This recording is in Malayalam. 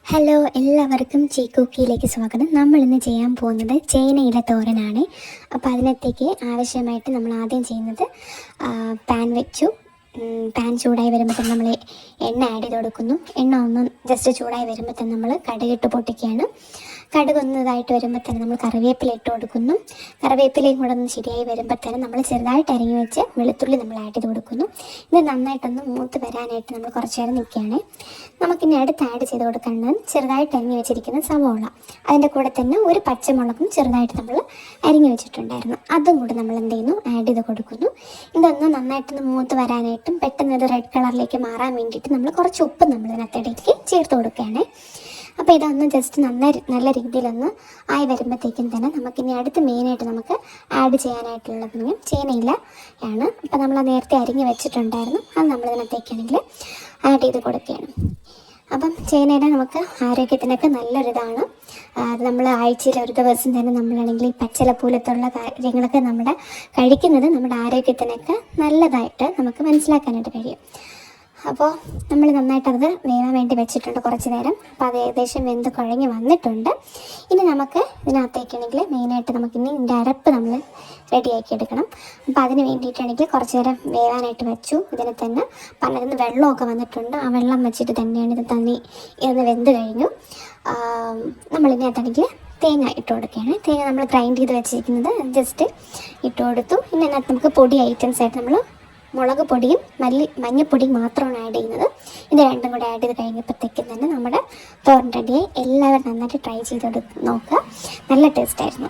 ഹലോ, എല്ലാവർക്കും കുക്കിയിലേക്ക് സ്വാഗതം. നമ്മൾ ഇന്ന് ചെയ്യാൻ പോകുന്നത് ചേനയില തോരനാണ്. അപ്പോൾ അതിനകത്തേക്ക് ആവശ്യമായിട്ട് നമ്മൾ ആദ്യം ചെയ്യുന്നത് പാൻ വെച്ചു. പാൻ ചൂടായി വരുമ്പോൾ തന്നെ നമ്മൾ എണ്ണ ആഡ് ചെയ്ത് കൊടുക്കുന്നു. എണ്ണ ഒന്ന് ജസ്റ്റ് ചൂടായി വരുമ്പോൾ തന്നെ നമ്മൾ കടുകിട്ട് പൊട്ടിക്കുകയാണ്. കടുകൊന്നതായിട്ട് വരുമ്പോൾ തന്നെ നമ്മൾ കറിവേപ്പില ഇട്ട് കൊടുക്കുന്നു. കറിവേപ്പിലയും കൂടെ ഒന്ന് ശരിയായി വരുമ്പോൾ തന്നെ നമ്മൾ ചെറുതായിട്ട് അരിഞ്ഞു വെച്ച് വെളുത്തുള്ളി നമ്മൾ ആഡ് ചെയ്ത് കൊടുക്കുന്നു. ഇത് നന്നായിട്ടൊന്ന് മൂത്ത് വരാനായിട്ട് നമ്മൾ കുറച്ച് നേരം നിൽക്കുകയാണ്. നമുക്കിനി അടുത്ത് ആഡ് ചെയ്ത് കൊടുക്കേണ്ടത് ചെറുതായിട്ട് അരിഞ്ഞു വെച്ചിരിക്കുന്ന സവോള, അതിൻ്റെ കൂടെ തന്നെ ഒരു പച്ചമുളകും ചെറുതായിട്ട് നമ്മൾ അരിഞ്ഞു വെച്ചിട്ടുണ്ടായിരുന്നു, അതും കൂടെ നമ്മൾ എന്ത് ചെയ്യുന്നു ആഡ് ചെയ്ത് കൊടുക്കുന്നു. ഇതൊന്ന് നന്നായിട്ടൊന്ന് മൂത്ത് വരാനായിട്ടും പെട്ടെന്ന് ഇത് റെഡ് കളറിലേക്ക് മാറാൻ വേണ്ടിയിട്ട് നമ്മൾ കുറച്ച് ഉപ്പ് നമ്മൾ ഇതിനകത്തിടയ്ക്ക് ചേർത്ത് കൊടുക്കുകയാണ്. അപ്പോൾ ഇതൊന്ന് ജസ്റ്റ് നല്ല രീതിയിലൊന്ന് ആയി വരുമ്പോഴത്തേക്കും തന്നെ നമുക്കിനി അടുത്ത് മെയിനായിട്ട് നമുക്ക് ആഡ് ചെയ്യാനായിട്ടുള്ളത് ചേനയില ആണ്. അപ്പോൾ നമ്മൾ നേരത്തെ അരിഞ്ഞ് വെച്ചിട്ടുണ്ടായിരുന്നു, അത് നമ്മളിതിനകത്തേക്കാണെങ്കിൽ ആഡ് ചെയ്ത് കൊടുക്കുകയാണ്. അപ്പം ചേനയില നമുക്ക് ആരോഗ്യത്തിനൊക്കെ നല്ലൊരിതാണ്. അത് നമ്മൾ ആഴ്ചയിൽ ഒരു ദിവസം തന്നെ നമ്മളാണെങ്കിൽ ഈ പച്ചില പോലത്തുള്ള കാര്യങ്ങളൊക്കെ കഴിക്കുന്നത് നമ്മുടെ ആരോഗ്യത്തിനൊക്കെ നല്ലതായിട്ട് നമുക്ക് മനസ്സിലാക്കാനായിട്ട് കഴിയും. അപ്പോൾ നമ്മൾ നന്നായിട്ടത് വേവാൻ വേണ്ടി വെച്ചിട്ടുണ്ട് കുറച്ച് നേരം. അപ്പോൾ അത് ഏകദേശം വെന്ത് കുഴഞ്ഞ് വന്നിട്ടുണ്ട്. ഇനി നമുക്ക് ഇതിനകത്തേക്കാണെങ്കിൽ മെയിനായിട്ട് നമുക്കിനി ഇതിൻ്റെ അരപ്പ് നമ്മൾ റെഡിയാക്കി എടുക്കണം. അപ്പോൾ അതിന് വേണ്ടിയിട്ടാണെങ്കിൽ കുറച്ച് നേരം വേവാനായിട്ട് വെച്ചു. ഇതിന് തന്നെ പലതിന് വെള്ളമൊക്കെ വന്നിട്ടുണ്ട്. ആ വെള്ളം വെച്ചിട്ട് തന്നെയാണ് ഇതൊന്ന് വെന്ത് കഴിഞ്ഞു. നമ്മളിതിനകത്താണെങ്കിൽ തേങ്ങ ഇട്ട് കൊടുക്കുകയാണ്. തേങ്ങ നമ്മൾ ഗ്രൈൻഡ് ചെയ്ത് വെച്ചിരിക്കുന്നത് ജസ്റ്റ് ഇട്ട് കൊടുത്തു. ഇനി അതിനകത്ത് നമുക്ക് പൊടി ഐറ്റംസ് ആയിട്ട് നമ്മൾ മുളക് പൊടിയും മഞ്ഞപ്പൊടിയും മാത്രമാണ് ആഡ് ചെയ്യുന്നത്. ഇത് രണ്ടും കൂടെ ആഡ് ചെയ്ത് കഴിഞ്ഞപ്പോഴത്തേക്കും തന്നെ നമ്മുടെ തോരൻ റെഡിയായി. എല്ലാവരും നന്നായിട്ട് ട്രൈ ചെയ്ത് നോക്കുക, നല്ല ടേസ്റ്റായിരുന്നു.